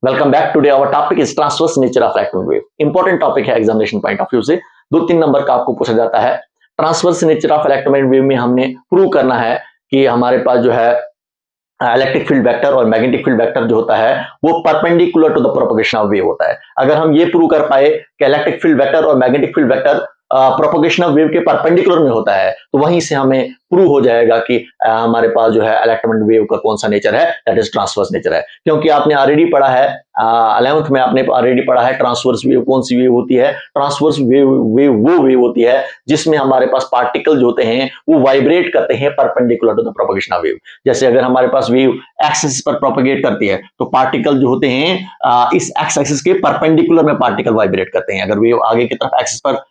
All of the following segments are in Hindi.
Welcome back. Today our topic is transverse nature of electron wave. Important topic है एग्जामिनेशन पॉइंट ऑफ व्यू से। 2-3 नंबर का आपको पूछा जाता है। Transverse nature of electromagnetic wave में हमने प्रूव करना है कि हमारे पास जो है इलेक्ट्रिक फील्ड वेक्टर और मैग्नेटिक फील्ड वेक्टर जो होता है वो perpendicular to the propagation of wave होता है। अगर हम ये प्रूव कर पाए कि इलेक्ट्रिक फील्ड वेक्टर और magnetic field vector propagation of wave के परपेंडिकुलर में होता है तो वहीं से हमें प्रूव हो जाएगा कि हमारे पास जो है इलेक्ट्रोमैग्नेटिक वेव का कौन सा नेचर है, दैट इज ट्रांसवर्स नेचर है। क्योंकि आपने ऑलरेडी पढ़ा है 11th में, आपने ऑलरेडी पढ़ा है ट्रांसवर्स वेव कौन सी वेव होती है। ट्रांसवर्स वेव वो वेव होती है जिसमें हमारे पास पार्टिकल जो होते हैं वो वाइब्रेट करते हैं perpendicular to the propagation of wave. जैसे अगर हमारे पास वेव एक्स एक्सिस पर प्रोपगेट करती है तो पार्टिकल जो होते हैं इस एक्स एक्सिस के परपेंडिकुलर में पार्टिकल वाइब्रेट करते हैं। अगर वेव आगे की तरफ एक्सिस पर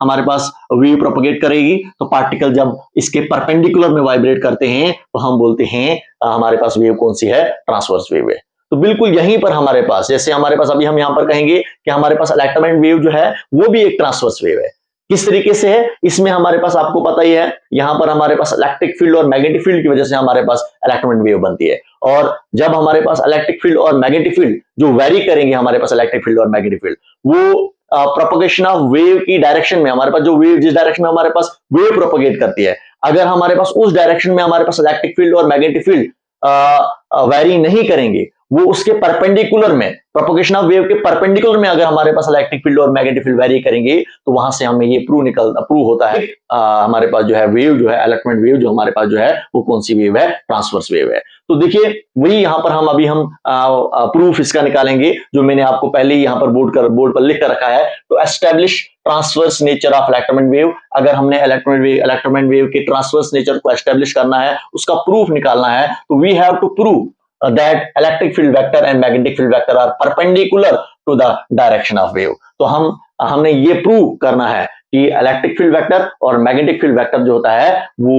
हमारे पास वेव प्रोपगेट करेगी तो पार्टिकल जब इसके परपेंडिकुलर में वाइब्रेट करते हैं तो हम बोलते हैं हमारे पास वेव कौन सी है, ट्रांसवर्स वेव है। तो बिल्कुल यहीं पर हमारे पास, जैसे हमारे पास अभी हम यहां पर कहेंगे कि हमारे पास इलेक्ट्रोमैग्नेटिक वेव जो है वो भी एक ट्रांसवर्स वेव है। किस तरीके से है, इसमें हमारे पास आपको पता ही है, यहां पर हमारे पास इलेक्ट्रिक फील्ड और मैग्नेटिक फील्ड की वजह से हमारे पास इलेक्ट्रोमैग्नेटिक वेव बनती है। और जब हमारे पास इलेक्ट्रिक फील्ड और मैग्नेटिक फील्ड जो वेरी करेंगे, हमारे पास इलेक्ट्रिक फील्ड और मैग्नेटिक फील्ड वो प्रोपगेशन ऑफ वेव की डायरेक्शन में, हमारे पास जो वेव जिस डायरेक्शन में हमारे पास वेव प्रोपगेट करती है, अगर हमारे पास उस डायरेक्शन में हमारे पास इलेक्ट्रिक फील्ड और मैग्नेटिक फील्ड वेरी नहीं करेंगे, वो उसके परपेंडिकुलर में, प्रोपगेशन ऑफ वेव के परपेंडिकुलर में अगर हमारे पास इलेक्ट्रिक फील्ड और मैग्नेटिक फील्ड वेरी करेंगे तो वहां से हमें ये प्रूव होता है हमारे पास जो है वेव जो है इलेक्ट्रोमैग्नेटिक वेव जो हमारे पास जो है वो कौन सी वेव है, ट्रांसवर्स वेव है। तो देखिए वही यहां पर हम अभी हम प्रूफ इसका निकालेंगे जो मैंने आपको पहले ही यहां पर बोर्ड पर लिख कर रखा है। तो establish transverse nature of electromagnetic wave. अगर हमने इलेक्ट्रोमैग्नेटिक वेव के ट्रांसवर्स नेचर को एस्टैब्लिश करना है, उसका प्रूफ निकालना है, तो we have to prove that electric field vector and magnetic field vector are perpendicular to the direction of wave। तो हमने ये प्रूव करना है कि इलेक्ट्रिक फील्ड वेक्टर और मैग्नेटिक फील्ड वेक्टर जो होता है वो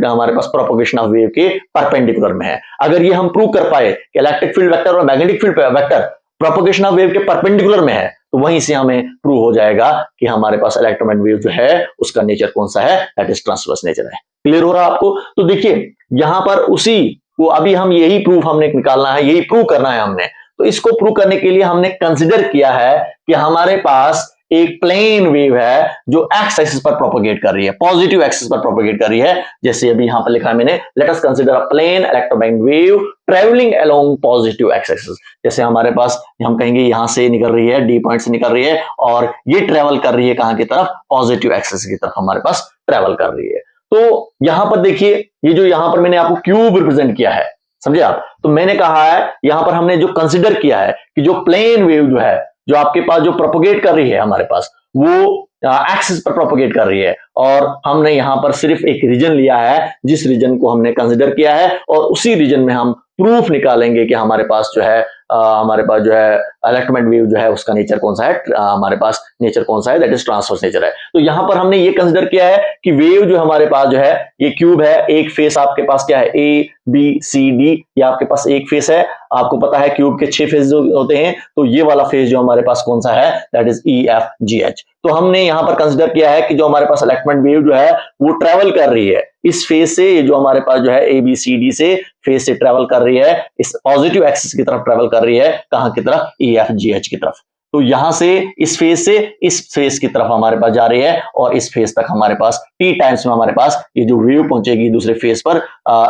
हमारे पास प्रोपगेशन ऑफ वेव के परपेंडिकुलर में है। अगर ये हम प्रूव कर पाए कि इलेक्ट्रिक फील्ड वेक्टर और magnetic field vector propagation of wave के परपेंडिकुलर में है तो वहीं से हमें प्रूव हो जाएगा कि हमारे पास इलेक्ट्रोमैग्नेटिक वेव जो है उसका नेचर कौन सा है, दैट इज ट्रांसवर्स नेचर है। क्लियर हो रहा है आपको? तो देखिए यहां पर उसी वो अभी हम यही प्रूफ हमने निकालना है, यही प्रूव करना है हमने। तो इसको प्रूव करने के लिए हमने कंसीडर किया है कि हमारे पास एक प्लेन वेव है जो एक्स एक्सिस पर प्रोपगेट कर रही है, पॉजिटिव एक्सिस पर प्रोपगेट कर रही है। जैसे अभी यहां पर लिखा है मैंने, let us consider a plane electromagnetic wave travelling along positive X axis. जैसे हमारे पास हम कहेंगे यहां से निकल रही है, डी पॉइंट से निकल रही है और ये ट्रेवल कर रही है कहां की तरफ, पॉजिटिव एक्सिस की तरफ हमारे पास ट्रेवल कर रही है। तो यहां पर देखिए ये जो यहां पर मैंने आपको क्यूब रिप्रेजेंट किया है, समझे आप? तो मैंने कहा है यहां पर हमने जो कंसीडर किया है कि जो प्लेन वेव जो है, जो आपके पास जो प्रोपगेट कर रही है हमारे पास, वो एक्सिस पर प्रोपगेट कर रही है और हमने यहां पर सिर्फ एक रीजन लिया है जिस रीजन को हमने कंसीडर किया है और उसी रीजन में हम प्रूफ निकालेंगे कि हमारे पास जो है इलेक्ट्रोमैग्नेटिक वेव जो है उसका नेचर कौन सा है, हमारे पास नेचर कौन सा है, दैट इज ट्रांसवर्स नेचर है। तो यहां पर हमने ये कंसीडर किया है कि वेव जो हमारे पास जो है ये क्यूब है, एक फेस आपके पास क्या है, ए बी सी डी, ये आपके पास एक फेस है। आपको पता है क्यूब के 6 फेस होते हैं, तो ये वाला फेस जो हमारे पास कौन सा है, that is E F G H. तो हमने यहां पर कंसीडर किया है कि जो हमारे पास इलेक्ट्रोमैग्नेटिक वेव जो है वो ट्रेवल कर रही है इस फेस से, ये जो हमारे पास जो है ए बी सी डी से फेस से ट्रेवल कर रही है, इस पॉजिटिव एक्सिस की तरफ ट्रेवल कर रही है, कहां की तरफ, ई एफ जी एच की तरफ। तो यहां से इस फेस से इस फेस की तरफ हमारे पास जा रही है और इस फेस तक हमारे पास टी टाइम्स में हमारे पास ये जो वेव पहुंचेगी दूसरे फेस पर,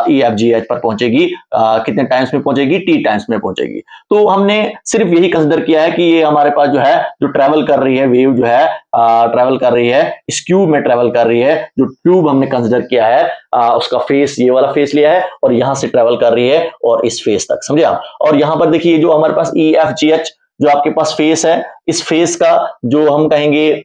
ई एफ जी एच पर पहुंचेगी, कितने टाइम्स में पहुंचेगी, टी टाइम्स में पहुंचेगी। तो हमने सिर्फ यही कंसीडर किया है कि ये हमारे पास जो है जो ट्रेवल कर रही है वेव जो है ट्रेवल कर रही है इस क्यूब में ट्रेवल कर रही है। जो क्यूब हमने कंसीडर किया है उसका फेस, ये वाला फेस लिया है और यहां से ट्रेवल कर रही है और इस फेस तक, समझे आप? और यहां पर देखिए जो हमारे पास ई एफ जी एच जो आपके पास फेस है, इस फेस का जो हम कहेंगे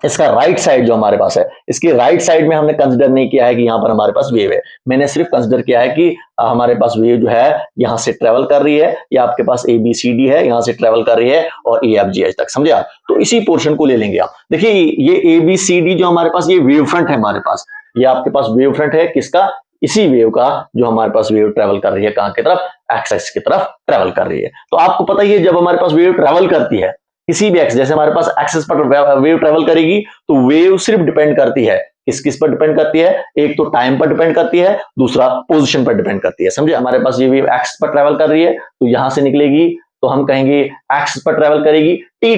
इसका राइट साइड जो हमारे पास है, इसकी राइट साइड में हमने कंसीडर नहीं किया है कि यहां पर हमारे पास वेव है। मैंने सिर्फ कंसीडर किया है कि हमारे पास वेव जो है यहां से ट्रेवल कर रही है, या आपके पास ए बी सी डी है, यहां से ट्रेवल कर रही है और ए एफ जी एच तक, समझे आप? तो इसी पोर्शन को ले लेंगे आप। देखिए ये ए बी सी डी जो हमारे पास ये वेव फ्रंट है हमारे पास, ये आपके पास वेव फ्रंट है किसका, इसी वेव का जो हमारे पास वेव ट्रेवल कर रही है कहां की तरफ, एक्स एक्सिस की तरफ ट्रेवल कर रही है। तो आपको पता ही है जब हमारे पास वेव ट्रेवल करती है किसी भी एक्सिस, जैसे हमारे पास एक्सिस पर वेव ट्रेवल करेगी तो वेव सिर्फ डिपेंड करती है किस किस पर डिपेंड करती है, एक तो टाइम पर डिपेंड करती है, दूसरा पोजीशन पर डिपेंड करती है। समझे, हमारे पास ये वेव एक्स पर ट्रेवल कर रही है तो यहां से निकलेगी तो हम कहेंगे एक्स पर ट्रेवल करेगी, टी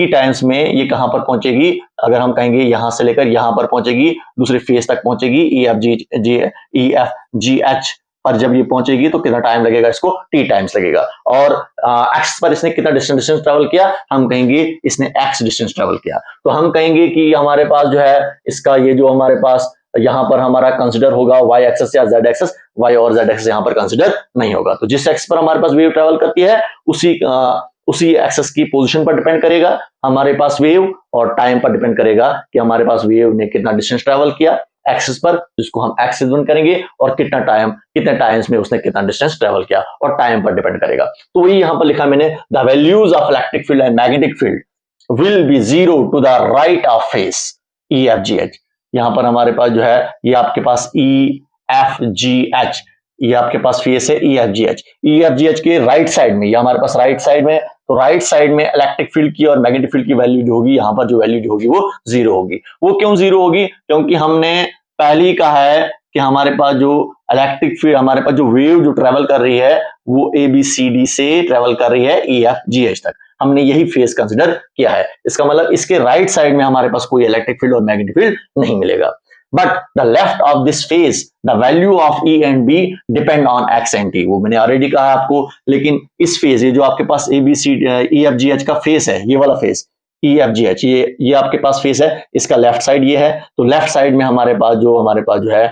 टाइम्स में ये कहां पर पहुंचेगी, अगर हम कहेंगे यहां से लेकर यहां पर पहुंचेगी, दूसरे फेज तक पहुंचेगी ई एफ जी एच पर जब ये पहुंचेगी तो कितना टाइम लगेगा, इसको टी टाइम्स लगेगा। और एक्स पर इसने कितना डिस्टेंस ट्रेवल किया, हम कहेंगे इसने एक्स डिस्टेंस ट्रेवल किया। तो हम कहेंगे कि हमारे पास जो है इसका ये जो हमारे पास यहां पर हमारा कंसिडर होगा वाई एक्सेस या जेड एक्सेस, वाई और जेड एक्सेस यहां पर कंसिडर नहीं होगा। तो जिस एक्स पर हमारे पास वेव ट्रेवल करती है उसी एक्सेस की पोजीशन पर डिपेंड करेगा हमारे पास वेव, और टाइम पर डिपेंड करेगा कि हमारे पास वेव ने कितना डिस्टेंस ट्रेवल किया एक्सिस पर, जिसको हम एक्सिस वन करेंगे, और कितने टाइम्स में उसने कितना डिस्टेंस ट्रेवल किया, और टाइम पर डिपेंड करेगा। तो वही यहां पर लिखा मैंने, the values of electric field and magnetic field will be zero to the right of face E F G H. यहां पर हमारे पास जो है ये आपके पास ई एफ जी एच, ये आपके पास फेस है ई एफ जी एच के राइट साइड में, ये हमारे पास राइट साइड में, तो राइट साइड में इलेक्ट्रिक फील्ड की और मैग्नेटिक फील्ड की वैल्यू जो होगी, यहाँ पर जो वैल्यू जो होगी वो जीरो होगी। वो क्यों जीरो होगी, क्योंकि हमने पहले ही कहा है कि हमारे पास जो इलेक्ट्रिक फील्ड, हमारे पास जो वेव जो ट्रेवल कर रही है वो ABCD से ट्रेवल कर रही है EFGH तक, हमने यही फेज कंसिडर किया है। इसका मतलब इसके राइट साइड में हमारे पास कोई इलेक्ट्रिक फील्ड और मैग्नेटिक फील्ड नहीं मिलेगा। But the left of this phase, the value of E and B depend on X and T। वो मैंने ऑलरेडी कहा आपको, लेकिन इस फेज, ये जो आपके पास EFGH का फेस है, ये वाला फेस EFGH, ये आपके पास फेस है, इसका लेफ्ट साइड ये है, तो लेफ्ट साइड में हमारे पास जो है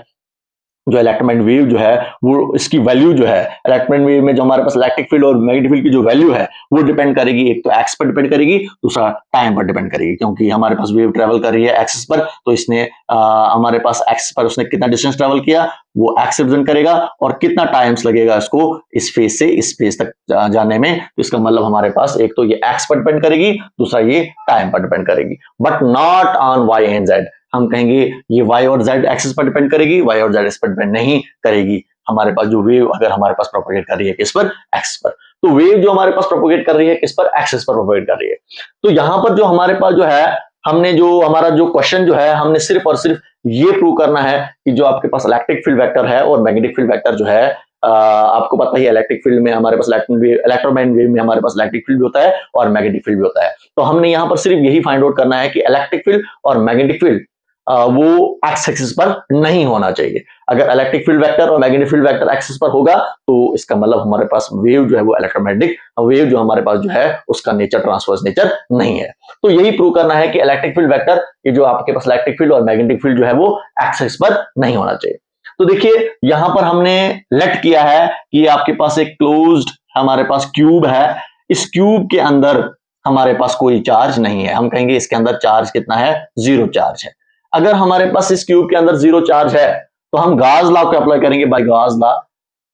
जो इलेक्ट्रोमैग्नेटिक वेव जो है वो इसकी वैल्यू जो है, इलेक्ट्रोमैग्नेटिक वेव में जो हमारे पास इलेक्ट्रिक फील्ड और मैग्नेटिक फील्ड की जो वैल्यू है वो डिपेंड करेगी, एक तो एक्स पर डिपेंड करेगी, दूसरा टाइम पर डिपेंड करेगी। क्योंकि हमारे पास वेव ट्रेवल कर रही है एक्सिस पर, तो इसने हमारे पास एक्सिस पर उसने कितना डिस्टेंस ट्रेवल किया वो एक्स रिप्रेजेंट करेगा, और कितना टाइम्स लगेगा इसको इस फेज से इस फेज तक जाने में। तो इसका मतलब हमारे पास एक तो ये एक्स पर डिपेंड करेगी, दूसरा ये टाइम पर डिपेंड करेगी, but not on Y and Z. हम कहेंगे ये y और z एक्सिस पर डिपेंड करेगी, y और z इस पर डिपेंड नहीं करेगी। हमारे पास जो वेव अगर हमारे पास प्रोपोगेट कर रही है किस पर, एक्सिस पर, तो वेव जो हमारे पास प्रोपोगेट कर रही है किस पर, एक्सिस पर प्रोपोगेट कर रही है। तो यहां पर जो हमारे पास जो है, हमने जो हमारा जो क्वेश्चन जो है, हमने सिर्फ और सिर्फ ये प्रूव करना है कि जो आपके पास इलेक्ट्रिक फील्ड वेक्टर है और मैग्नेटिक फील्ड वेक्टर जो है, आपको पता ही इलेक्ट्रिक फील्ड में हमारे पास इलेक्ट्रोमैग्नेटिक वेव में हमारे पास इलेक्ट्रिक फील्ड भी होता है और मैग्नेटिक फील्ड भी होता है। तो हमने यहाँ पर सिर्फ यही फाइंड आउट करना है कि इलेक्ट्रिक फील्ड और मैग्नेटिक फील्ड वो एक्स एक्सिस पर नहीं होना चाहिए। अगर इलेक्ट्रिक फील्ड वेक्टर और मैग्नेटिक फील्ड वेक्टर एक्सिस पर होगा तो इसका मतलब हमारे पास वेव जो है वो इलेक्ट्रोमैग्नेटिक वेव जो हमारे पास जो है उसका नेचर ट्रांसवर्स नेचर नहीं है। तो यही प्रूव करना है कि इलेक्ट्रिक फील्ड वेक्टर, ये जो आपके पास इलेक्ट्रिक फील्ड और मैग्नेटिक फील्ड जो है वो एक्स एक्सिस पर नहीं होना चाहिए। तो देखिए यहां पर हमने लेट किया है कि आपके पास एक क्लोज्ड हमारे पास क्यूब है, इस क्यूब के अंदर हमारे पास कोई चार्ज नहीं है। हम कहेंगे इसके अंदर चार्ज कितना है, जीरो चार्ज है। अगर हमारे पास इस क्यूब के अंदर जीरो चार्ज है तो हम गाउस लॉ को अप्लाई करेंगे बाय गाउस लॉ।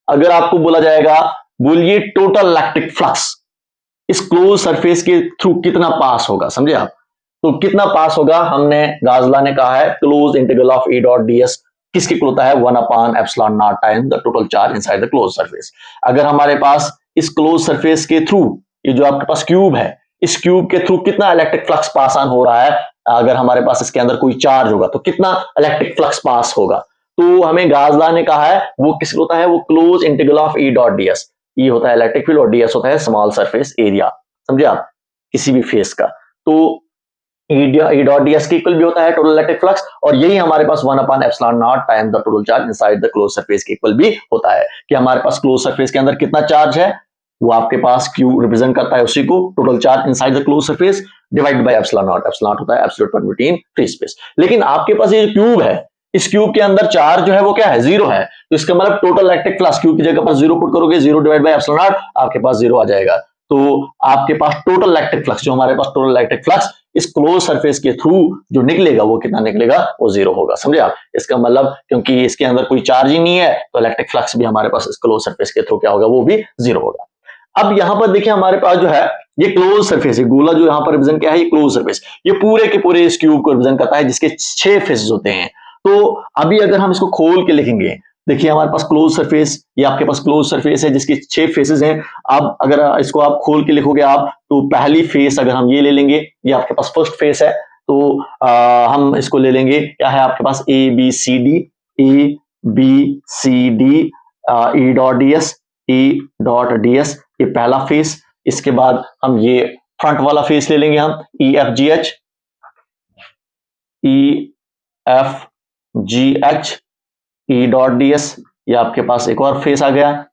अगर आपको बोला जाएगा बोलिए टोटल इलेक्ट्रिक फ्लक्स इस क्लोज सरफेस के थ्रू कितना पास होगा, समझे आप, तो कितना पास होगा, हमने गाउस लॉ ने कहा है close integral of E dot ds किसके इक्वल होता है, 1/ε0 time the total charge inside the close surface. अगर हमारे पास इस क्लोज सरफेस के थ्रू ये जो आपके पास क्यूब है, इस क्यूब के थ्रू कितना इलेक्ट्रिक फ्लक्स पास ऑन हो रहा है, अगर हमारे पास इसके अंदर कोई चार्ज होगा तो कितना इलेक्ट्रिक फ्लक्स पास होगा, तो हमें गाउस लॉ ने कहा है वो किसको होता है, वो close integral of E dot ds। E होता है इलेक्ट्रिक फील्ड और ds होता है स्मॉल सरफेस एरिया, समझे आप, किसी भी फेस का। तो E डॉट ds के इक्वल भी होता है टोटल इलेक्ट्रिक फ्लक्स, और यही हमारे पास 1/ε0 time the total charge inside the close surface के इक्वल भी होता है कि हमारे पास क्लोज सरफेस के अंदर कितना चार्ज है, वो आपके पास Q रिप्रेजेंट करता है उसी को, total charge inside the close surface divide by ε0। ε0 होता है absolute permittivity in free space. लेकिन आपके पास ये जो क्यूब है, इस क्यूब के अंदर चार्ज जो है वो क्या है, जीरो है। तो इसका मतलब टोटल इलेक्ट्रिक फ्लक्स क्यूब की जगह पर जीरो पुट करोगे, जीरो डिवाइड बाय ε0 आपके पास जीरो आ जाएगा। तो आपके पास टोटल इलेक्ट्रिक फ्लक्स, जो हमारे पास टोटल इलेक्ट्रिक फ्लक्स इस क्लोज सरफेस के थ्रू जो निकलेगा वो कितना निकलेगा, वो जीरो होगा, समझे आप। इसका मतलब क्योंकि इसके अंदर कोई चार्ज ही नहीं है तो इलेक्ट्रिक फ्लक्स भी हमारे पास इस क्लोज सरफेस के थ्रू क्या होगा, वो भी जीरो होगा। अब यहां पर देखिए हमारे पास जो है ये क्लोज सरफेस है, गोला जो यहां पर रिप्रेजेंट क्या है, ये क्लोज सरफेस, ये पूरे के पूरे इस क्यूब को रिप्रेजेंट करता है जिसके 6 फेसेस होते हैं। तो अभी अगर हम इसको खोल के लिखेंगे, देखिए हमारे पास क्लोज सरफेस, ये आपके पास क्लोज सरफेस है जिसके 6 फेसेस हैं। अब अगर इसको आप खोल के लिखोगे आप, तो पहली फेस अगर हम ये ले लेंगे, ये आपके पास फर्स्ट फेस है, तो हम इसको ले लेंगे, क्या है आपके पास A B C D, E dot D S, E dot D S, ये पहला फेस। इसके बाद हम ये फ्रंट वाला फेस ले लेंगे, हम ई एफ जी एच, ई F G H, E dot D S, ये आपके पास एक और फेस आ गया।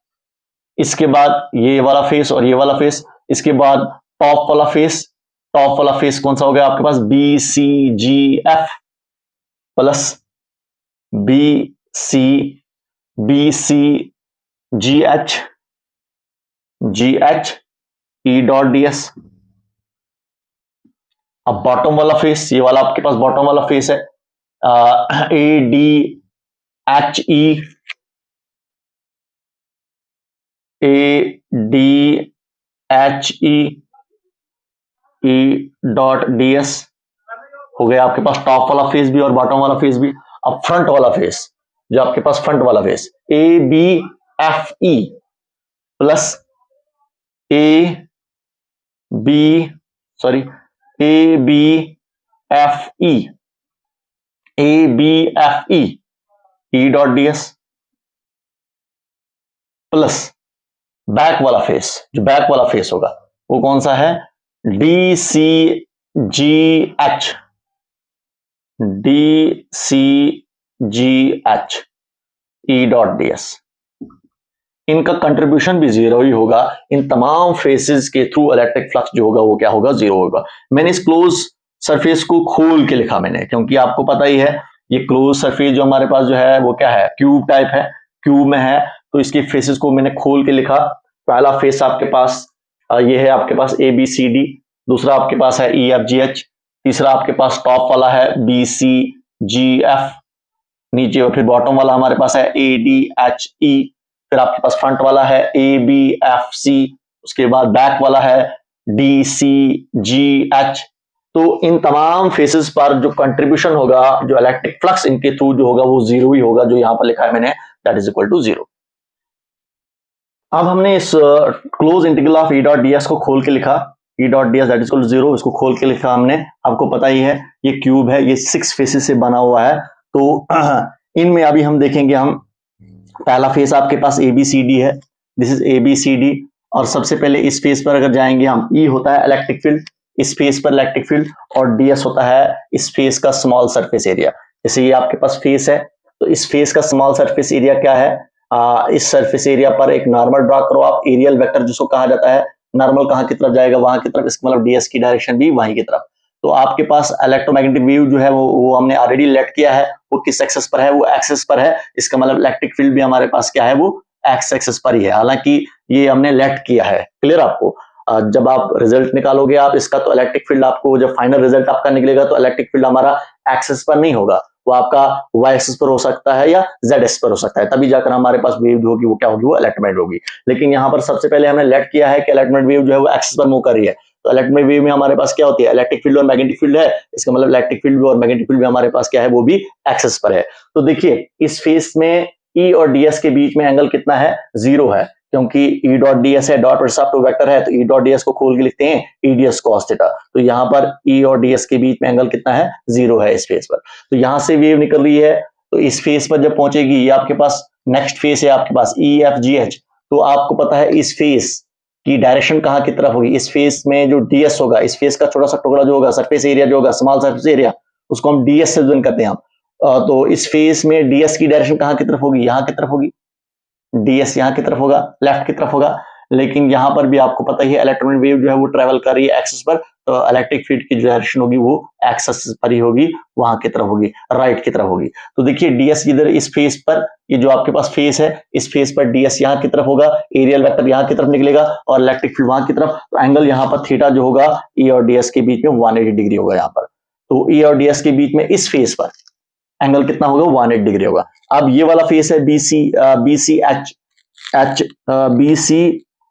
इसके बाद ये वाला फेस और ये वाला फेस। इसके बाद टॉप वाला फेस, टॉप वाला फेस कौन सा हो गया आपके पास, B C G F plus B C G H, E dot D S. अब बॉटम वाला फेस, ये वाला आपके पास बॉटम वाला फेस है, A D H E, E dot D S हो गया आपके पास टॉप वाला फेस भी और बॉटम वाला फेस भी। अब फ्रंट वाला फेस, जो आपके पास फ्रंट वाला face, A B F E plus A B F E, E dot D S plus back वाला फेस, जो बैक वाला फेस होगा वो कौन सा है, D C G H, E dot D S. इनका कंट्रीब्यूशन भी जीरो ही होगा, इन तमाम फेसेस के थ्रू इलेक्ट्रिक फ्लक्स जो होगा वो क्या होगा, जीरो होगा। मैंने इस क्लोज सरफेस को खोल के लिखा मैंने, क्योंकि आपको पता ही है ये क्लोज सरफेस जो हमारे पास जो है वो क्या है, क्यूब टाइप है, क्यूब में है, तो इसके फेसेस को मैंने खोल के लिखा। पहला फेस आपके पास ये है आपके पास ए बी सी डी, दूसरा आपके पास है ई एफ जी एच, तीसरा आपके पास टॉप वाला है बी सी जी एफ, नीचे और फिर बॉटम वाला हमारे पास है ए डी एच ई, फिर आपके पास फ्रंट वाला है ए बी एफ सी, उसके बाद बैक वाला है डी सी जी एच। तो इन तमाम फेसेस पर जो कंट्रीब्यूशन होगा, जो इलेक्ट्रिक फ्लक्स इनके थ्रू जो होगा वो जीरो ही होगा, जो यहां पर लिखा है मैंने, that is equal to zero. अब हमने इस close integral of E dot D S को खोल के लिखा, E dot D S that is equal to zero, इसको खोल के लिखा हमने। आपको पता ही है ये क्यूब है, ये 6 फेसेस से बना हुआ है, तो इनमें अभी हम देखेंगे, हम पहला फेस आपके पास ए बी सी डी है, this is A B C D, और सबसे पहले इस फेस पर अगर जाएंगे हम, ई होता है इलेक्ट्रिक फील्ड, इस फेस पर इलेक्ट्रिक फील्ड, और डी एस होता है इस फेस का स्मॉल सरफेस एरिया। जैसे ये आपके पास फेस है, तो इस फेस का स्मॉल सरफेस एरिया क्या है, इस सरफेस एरिया पर एक नॉर्मल ड्रा करो आप, एरियल वेक्टर जिसको कहा जाता है, नॉर्मल कहां की तरफ जाएगा, वहां की तरफ, इसका मतलब डीएस की डायरेक्शन भी वहीं की तरफ। तो आपके पास इलेक्ट्रोमैग्नेटिक वेव जो है वो हमने ऑलरेडी लेट किया है, वो किस एक्सेस पर है, वो एक्सेस पर है, इसका मतलब इलेक्ट्रिक फील्ड भी हमारे पास क्या है, वो एक्स एक्सेस पर ही है, हालांकि ये हमने लेट किया है। क्लियर आपको, जब आप रिजल्ट निकालोगे आप इसका, तो इलेक्ट्रिक फील्ड आपको, जब फाइनल रिजल्ट आपका निकलेगा, तो इलेक्ट्रिक फील्ड हमारा एक्सेस पर नहीं होगा, वो आपका वाई एक्सिस पर हो सकता है या जेड एक्सिस पर हो सकता है, तभी जाकर हमारे पास वेव जो होगी वो क्या होगी, वो इलेक्ट्रोमैग्नेटिक होगी। लेकिन यहाँ पर सबसे पहले हमने लेट किया है कि इलेक्ट्रोमैग्नेटिक वेव जो है वो एक्सिस पर मूव कर रही है, तो इलेक्ट्रोमैग्नेटिक वेव में हमारे पास क्या होती है, इलेक्ट्रिक फील्ड और मैग्नेटिक फील्ड है, इसका मतलब इलेक्ट्रिक फील्ड भी और मैग्नेटिक फील्ड भी हमारे पास क्या है, वो भी एक्सिस पर है। तो देखिए इस फेस में ई और डीएस के बीच में एंगल कितना है, जीरो है, क्योंकि ई डॉट डी एस है, डॉट रिस्पेक्ट टू वेक्टर है, तो ई डॉट डी एस को खोल के लिखते हैं ई डी एस कॉस थीटा। तो यहाँ पर ई और डी एस के बीच में एंगल कितना है, जीरो है इस फेस पर। तो यहाँ से वेव निकल रही है, तो इस फेस पर जब पहुंचेगी, ये आपके पास नेक्स्ट फेस है आपके पास ई एफ जी एच, तो आपको पता है इस फेस की डायरेक्शन कहाँ की तरफ होगी, इस फेस में जो डीएस होगा, इस फेस का छोटा सा टुकड़ा जो होगा, सरफेस एरिया जो होगा, स्मॉल सरफेस एरिया, उसको हम डीएस से रिप्रेजेंट करते हैं हम। तो इस फेस में डीएस की डायरेक्शन कहाँ की तरफ होगी, यहाँ की तरफ होगी, डीएस यहाँ की तरफ होगा, लेफ्ट की तरफ होगा। लेकिन यहाँ पर भी आपको पता ही है इलेक्ट्रोमैग्नेटिक वेव जो है वो ट्रेवल कर रही है एक्सिस पर, तो इलेक्ट्रिक फील्ड की जो डायरेक्शन होगी वो एक्सिस पर ही होगी, वहां की तरफ होगी, राइट की तरफ होगी। तो देखिए डीएस इधर इस फेस पर, ये जो आपके पास फेस है, इस फेस पर डीएस यहाँ की तरफ होगा, एरियल वेक्टर यहाँ की तरफ निकलेगा और इलेक्ट्रिक फील्ड वहां की तरफ, तो एंगल यहाँ पर थीटा जो होगा ई और डीएस के बीच में 180 डिग्री होगा यहाँ पर। तो ई और डीएस के बीच में इस फेस पर एंगल कितना होगा, 180 डिग्री होगा। अब ये वाला फेस है बी सी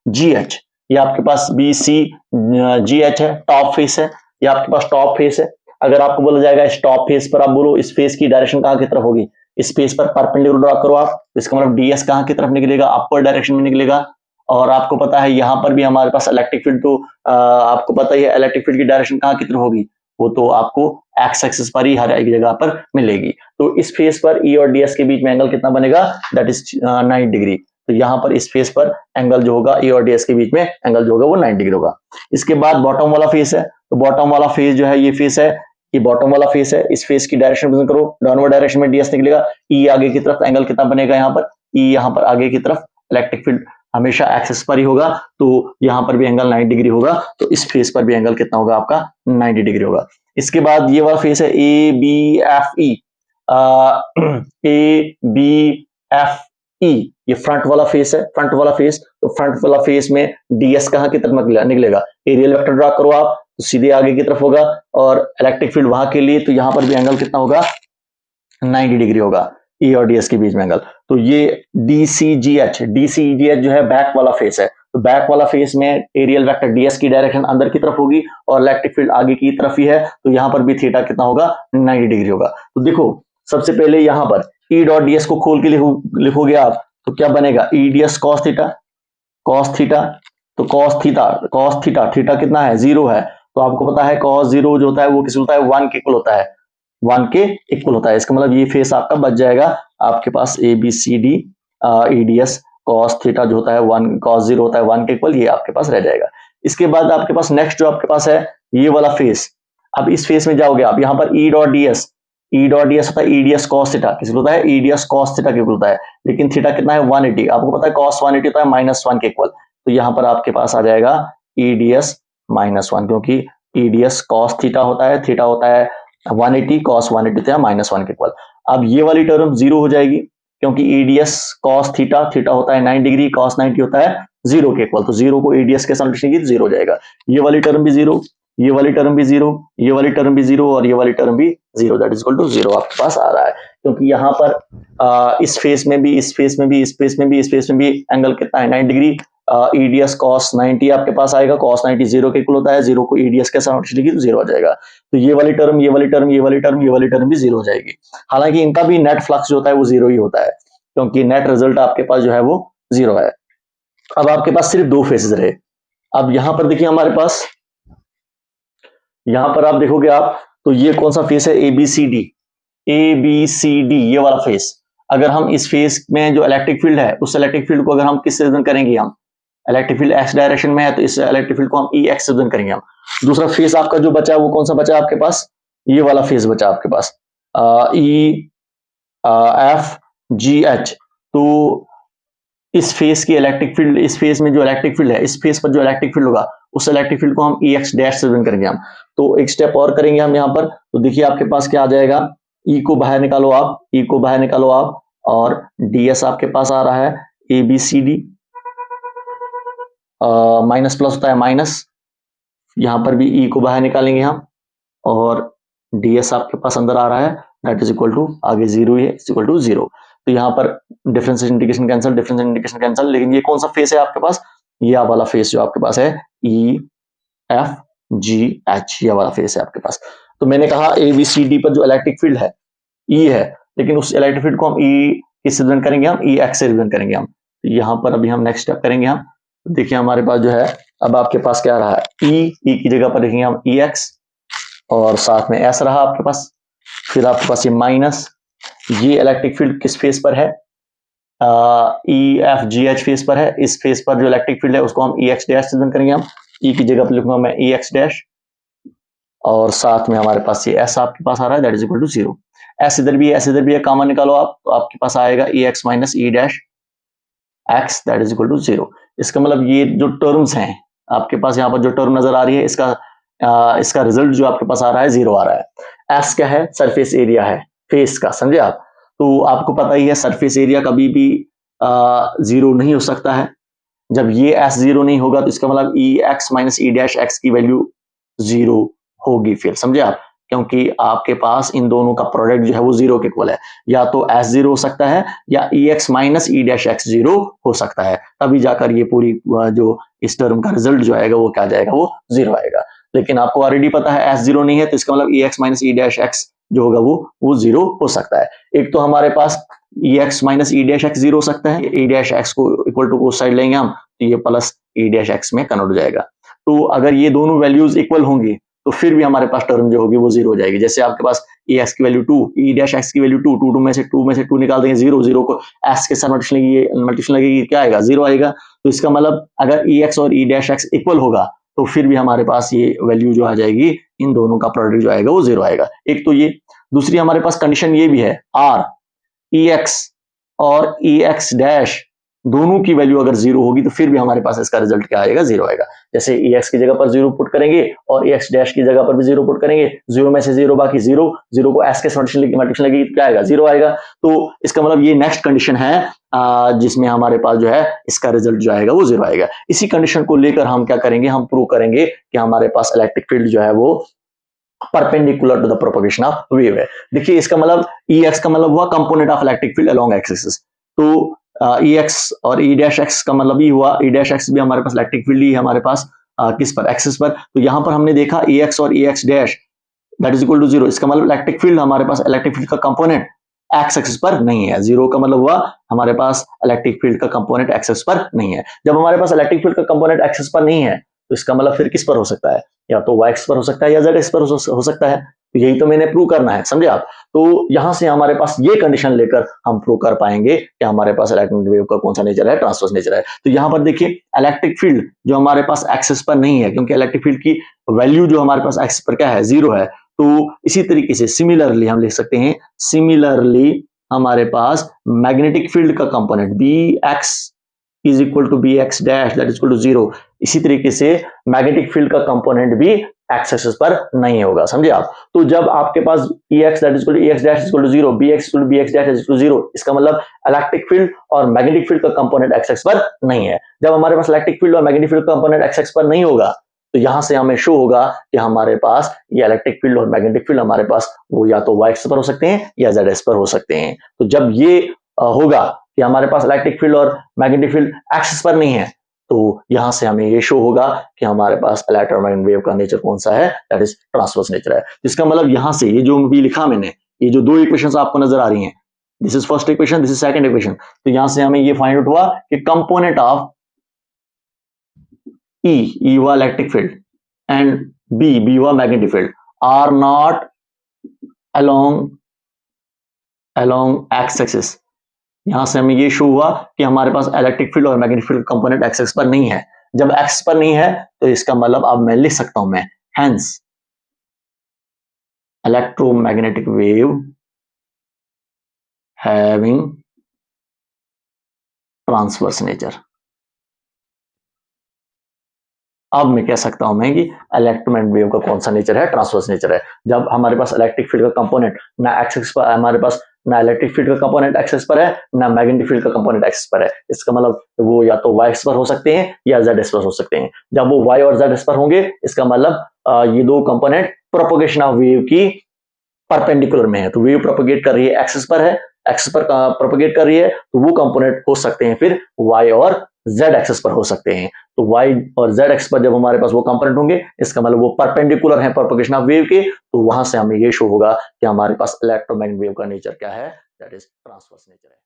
जी एच, ये आपके पास बी सी जी एच है, टॉप फेस है, ये आपके पास टॉप फेस है। अगर आपको बोला जाएगा इस टॉप फेस पर आप बोलो इस फेस की डायरेक्शन कहाँ की तरफ होगी, इस फेस पर परपेंडिकुलर ड्रॉ करो आप, इसका मतलब डीएस कहाँ की तरफ निकलेगा, अपर डायरेक्शन में निकलेगा। और आपको पता है यहाँ पर भी हमारे पास इलेक्ट्रिक फील्ड, तो आपको पता ही है इलेक्ट्रिक फील्ड की डायरेक्शन कहाँ की तरफ होगी, वो तो आपको एक्स एक्सिस पर ही हर एक जगह पर मिलेगी। तो इस फेस पर ई और डीएस के बीच में एंगल कितना बनेगा, दैट इज 90 डिग्री। तो यहाँ पर इस फेस पर एंगल जो होगा ई और डीएस के बीच में एंगल जो होगा वो 90 डिग्री होगा। इसके बाद बॉटम वाला फेस है, तो बॉटम वाला फेस जो है ये फेस है, ये बॉटम वाला फेस है। इस फेस की डायरेक्शन प्रेजेंट करो, डाउनवर्ड डायरेक्शन में डीएस निकलेगा, ई आगे की तरफ, एंगल कितना बनेगा यहाँ पर, ई यहाँ पर आगे की तरफ, इलेक्ट्रिक फील्ड हमेशा एक्सिस पर ही होगा, तो यहाँ पर भी एंगल 90 डिग्री होगा, तो इस फेस पर भी एंगल कितना होगा आपका 90 डिग्री होगा। इसके बाद ये वाला फेस है A B F E, A B F E, ये फ्रंट वाला फेस है, फ्रंट वाला फेस। तो फ्रंट वाला फेस में डीएस कहाँ की तरफ निकलेगा, एरियल वेक्टर ड्रा करो आप, तो सीधे आगे की तरफ होगा, और इलेक्ट्रिक फील्ड वहां के लिए, तो यहाँ पर भी एंगल कितना होगा 90 डिग्री होगा ई और डीएस के बीच में एंगल। तो ये डीसीजीएच जो है बैक वाला फेस है, तो बैक वाला फेस में एरियल वेक्टर डीएस की डायरेक्शन अंदर की तरफ होगी और इलेक्ट्रिक फील्ड आगे की तरफ ही है, तो यहाँ पर भी थीटा कितना होगा 90 डिग्री होगा। तो देखो सबसे पहले यहाँ पर ई डॉट डीएस को खोल के लिखोगे आप, तो क्या बनेगा, ई डीएस कॉस थीटा, तो कॉस थीटा कितना है, 0 है। तो आपको पता है कॉस 0 जो होता है वो किस होता है, 1 के इक्वल होता है, 1 के इक्वल होता है। इसका मतलब ये फेस आपका बच जाएगा आपके पास A B C D E D S cos theta जो होता है 1, कॉस 0 होता है 1 के इक्वल, ये आपके पास रह जाएगा। इसके बाद आपके पास नेक्स्ट जो आपके पास है ये वाला फेस, अब इस फेस में जाओगे आप, यहाँ पर ई डॉट डीएस होता है ई डीएस कॉस थीटा, किस होता है, ई डीएस कॉस थीटा के इक्वल होता है, लेकिन थीटा कितना है 180, आपको पता है कॉस 180 होता है -1 के इक्वल, तो यहाँ पर आपके पास आ जाएगा ई डीएस -1, क्योंकि ई डीएस कॉस थीटा होता है, थीटा होता है 180, cos 180 होता है -1 के इक्वल। अब ये वाली टर्म 0 हो जाएगी, क्योंकि ईडीएस cos थीटा होता है 90 डिग्री, cos 90 होता है 0 के इक्वल, तो 0 को ईडीएस के साथ की 0 हो जाएगा। ये वाली टर्म भी 0, ये वाली टर्म भी 0, ये वाली टर्म भी 0 और ये वाली टर्म भी 0, दैट इज इक्वल टू 0 आपके पास आ रहा है, क्योंकि यहाँ पर इस फेस में भी, इस फेस में भी, इस फेस में भी, इस फेस में भी एंगल कितना है 90 डिग्री। ईडीएस cos 90 आपके पास आएगा, cos 90 0 के इक्वल होता है, 0 को ईडीएस के साथ तो 0 हो जाएगा। तो ये वाली टर्म, ये वाली टर्म, ये वाली टर्म, ये वाली टर्म भी 0 हो जाएगी। हालांकि इनका भी नेट फ्लक्स जो होता है वो 0 ही होता है, क्योंकि नेट रिजल्ट आपके पास जो है वो 0 है। अब आपके पास सिर्फ 2 फेसेस रहे। अब यहां पर देखिए हमारे पास, यहां पर आप देखोगे आप, तो ये कौन सा फेस है, ABCD, ये वाला फेस। अगर हम इस फेस में जो इलेक्ट्रिक फील्ड है, उस इलेक्ट्रिक फील्ड को अगर हम किससे रिप्रेजेंट करेंगे, हम इलेक्ट्रिक फील्ड एक्स डायरेक्शन में है, तो इस इलेक्ट्रिक फील्ड को हम ई एक्स से रिप्रेजेंट करेंगे हम। दूसरा फेस आपका जो बचा वो कौन सा बचा आपके पास, ये वाला फेस बचा आपके पास, ई एफ जी एच। तो इस फेस की इलेक्ट्रिक फील्ड, इस फेस में जो इलेक्ट्रिक फील्ड है, इस फेस पर जो इलेक्ट्रिक फील्ड होगा, उस इलेक्ट्रिक फील्ड को हम ई एक्स डैश से रिप्रेजेंट करेंगे हम। तो एक स्टेप और करेंगे हम यहाँ पर, तो देखिए आपके पास क्या आ जाएगा, ई को बाहर निकालो आप, ई को बाहर निकालो आप, और डीएस आपके पास आ रहा है ABCD, माइनस प्लस होता है माइनस, यहां पर भी ई को बाहर निकालेंगे हम, और डीएस आपके पास अंदर आ रहा है, दैट इज इक्वल टू, आगे 0 है, इज इक्वल टू 0। तो यहाँ पर difference integration cancel, difference integration cancel, लेकिन ये कौन सा फेस है आपके पास, ये वाला फेस जो आपके पास है EFGH, ये वाला फेस है आपके पास। तो मैंने कहा ABCD पर जो इलेक्ट्रिक फील्ड है E है, लेकिन उस इलेक्ट्रिक फील्ड को हम E किससे रिप्रेजेंट करेंगे, हम EX से रिप्रेजेंट करेंगे हम। तो यहाँ पर अभी हम नेक्स्ट स्टेप करेंगे हम, देखिए हमारे पास जो है, अब आपके पास क्या रहा है, E की जगह पर लिखेंगे हम EX, और साथ में S रहा आपके पास, फिर आपके पास ये माइनस, ये इलेक्ट्रिक फील्ड किस फेस पर है, EFGH फेस पर है। इस फेस पर जो इलेक्ट्रिक फील्ड है उसको हम EX डैश से रिप्रेजेंट करेंगे हम, E की जगह पर लिखूंगा मैं EX डैश, और साथ में हमारे पास ये S आपके पास आ रहा है, that is equal to 0। S इधर भी है, S इधर भी है, कॉमन निकालो आप, तो आपके पास आएगा EX minus E dash X, that is equal to 0। इसका मतलब ये जो टर्म्स हैं आपके पास, यहाँ पर जो टर्म नजर आ रही है, इसका रिजल्ट जो आपके पास आ रहा है 0 आ रहा है। S क्या है, सरफेस एरिया है फेस का, समझे आप। तो आपको पता ही है सरफेस एरिया कभी भी 0 नहीं हो सकता है। जब ये S 0 नहीं होगा तो इसका मतलब EX minus E dash X की वैल्यू 0 होगी, फिर समझे आप, क्योंकि आपके पास इन दोनों का प्रोडक्ट जो है वो 0 के इक्वल है। या तो S 0 हो सकता है या EX minus E dash X 0 हो सकता है, तभी जाकर ये पूरी जो इस टर्म का रिजल्ट जो आएगा वो क्या जाएगा, वो 0 आएगा। लेकिन आपको ऑलरेडी पता है S 0 नहीं है, तो इसका मतलब EX minus E dash X जो होगा वो 0 हो सकता है। एक तो हमारे पास EX minus E dash X 0 हो सकता है, E डैश X को इक्वल टू उस साइड लेंगे हम, तो ये प्लस E डैश X में कन्वर्ट हो जाएगा। तो अगर ये दोनों वैल्यूज इक्वल होंगी तो फिर भी हमारे पास टर्म जो होगी वो जीरो हो जाएगी। जैसे आपके पास ए एक्स की वैल्यू 2, ई डैश एक्स की वैल्यू 2, 2 में से 2 निकाल देंगे जीरो, जीरो को एक्स के साथ मल्टीप्लिकेशन लगेगी क्या आएगा, जीरो आएगा। तो इसका मतलब अगर ई एक्स और ई डैश एक्स इक्वल होगा तो फिर भी हमारे पास ये वैल्यू जो आ जाएगी, इन दोनों का प्रोडक्ट जो आएगा वो जीरो आएगा। एक तो ये, दूसरी हमारे पास कंडीशन ये भी है, आर ई एक्स और ई एक्स डैश दोनों की वैल्यू अगर जीरो होगी तो फिर भी हमारे पास इसका रिजल्ट क्या आएगा, जीरो आएगा। जैसे ई एक्स की जगह पर जीरो पुट करेंगे और ई एक्स डैश की जगह पर भी जीरो पुट करेंगे, जीरो में से जीरो बाकी जीरो, जीरो को एस के मल्टीप्लिकेशन लगेगी तो क्या आएगा, जीरो आएगा। तो इसका मतलब ये नेक्स्ट कंडीशन है जिसमें हमारे पास जो है इसका रिजल्ट जो आएगा वो जीरो आएगा। इसी कंडीशन को लेकर हम क्या करेंगे, हम प्रूव करेंगे कि हमारे पास इलेक्ट्रिक फील्ड जो है वो perpendicular to the propagation of wave है। देखिए इसका मतलब ई एक्स का मतलब हुआ component of electric field along axis. तो ई एक्स और ई डैश एक्स का मतलब ही हुआ, ई डैश एक्स भी हमारे पास इलेक्ट्रिक फील्ड ही है हमारे पास किस पर, एक्सिस पर। तो यहां पर हमने देखा ई एक्स और E X dash that is equal to zero, इसका मतलब इलेक्ट्रिक फील्ड हमारे पास इलेक्ट्रिक फील्ड का कंपोनेंट एक्स एक्सिस पर नहीं है। जीरो का मतलब हुआ हमारे पास इलेक्ट्रिक फील्ड का कंपोनेंट एक्सिस पर नहीं है। जब हमारे पास इलेक्ट्रिक फील्ड का कंपोनेंट एक्सिस पर नहीं है तो इसका मतलब फिर किस पर हो सकता है, या तो वाई एक्स पर हो सकता है या जेड एक्स पर हो सकता है। तो यही तो मैंने प्रूव करना है, समझे आप। तो यहां से हमारे पास ये कंडीशन लेकर हम प्रूव कर पाएंगे कि हमारे पास इलेक्ट्रिक वेव का कौन सा नेचर है, ट्रांसवर्स नेचर है। तो यहां पर देखिए इलेक्ट्रिक फील्ड जो हमारे पास एक्सिस पर नहीं है, क्योंकि इलेक्ट्रिक फील्ड की वैल्यू जो हमारे पास एक्सिस पर क्या है, जीरो है। तो इसी तरीके से सिमिलरली हम लिख सकते हैं, सिमिलरली हमारे पास मैग्नेटिक फील्ड का component B X is equal to B X dash that is equal to zero. इसी तरीके से मैग्नेटिक फील्ड का कंपोनेंट भी एक्स एक्सिस पर नहीं होगा, समझे आप। तो जब आपके पास E X that is equal to E X dash is equal to zero, B X equal to B X dash is equal to zero, इसका मतलब इलेक्ट्रिक फील्ड और मैग्नेटिक फील्ड का कंपोनेंट एक्स एक्स पर नहीं है। जब हमारे पास इलेक्ट्रिक फील्ड और मैग्नेटिक फील्ड का कंपोनेंट एक्स एक्स पर नहीं होगा तो यहां से हमें शो होगा कि हमारे पास ये इलेक्ट्रिक फील्ड और मैग्नेटिक फील्ड हमारे पास वो या तो वाई एक्सिस पर हो सकते हैं या जेड एक्सिस पर हो सकते हैं। तो जब ये होगा कि हमारे पास इलेक्ट्रिक फील्ड और मैग्नेटिक फील्ड एक्सिस पर नहीं है तो यहां से हमें ये शो होगा कि हमारे पास इलेक्ट्रोमैग्नेटिक वेव का नेचर कौन सा है, दैट इज ट्रांसवर्स नेचर है। इसका मतलब यहां से ये जो भी लिखा मैंने, ये जो दो इक्वेशंस आपको नजर आ रही हैं, this is first equation, this is second equation. तो यहां से हमें ये फाइंड आउट हुआ कि कंपोनेंट ऑफ ई हुआ इलेक्ट्रिक फील्ड एंड बी हुआ magnetic field are not along X axis. यहां से हमें ये शो हुआ कि हमारे पास इलेक्ट्रिक फील्ड और magnetic field component X X पर नहीं है। जब एक्स पर नहीं है तो इसका मतलब अब मैं लिख सकता हूं, मैं hence electromagnetic wave having transverse nature. अब मैं कह सकता हूं मैं कि इलेक्ट्रोमैग्नेटिक वेव का कौन सा नेचर है, ट्रांसवर्स नेचर है। जब हमारे पास इलेक्ट्रिक फील्ड का कंपोनेंट ना एक्स एक्सिस पर, हमारे पास ना इलेक्ट्रिक फील्ड का कंपोनेंट एक्सिस पर है ना मैग्नेटिक फील्ड का कंपोनेंट एक्सिस पर है। इसका मतलब वो या तो वाई एक्सिस पर हो सकते हैं या जेड एक्सिस पर हो सकते हैं। जब वो वाई और जेड एक्सिस पर होंगे इसका मतलब ये दो कंपोनेंट प्रोपगेशन ऑफ वेव की परपेंडिकुलर में है। तो वेव प्रोपगेट कर रही है एक्सिस पर है, एक्सिस पर प्रोपगेट कर रही है, तो वो कंपोनेंट हो सकते हैं फिर वाई और जेड एक्सिस पर हो सकते हैं। तो वाई और जेड एक्सिस पर जब हमारे पास वो कंपोनेंट होंगे इसका मतलब वो परपेंडिकुलर है प्रोपगेशन ऑफ वेव के, तो वहां से हमें ये शो होगा कि हमारे पास इलेक्ट्रोमैग्नेटिक वेव का नेचर क्या है, दैट इज ट्रांसवर्स नेचर है।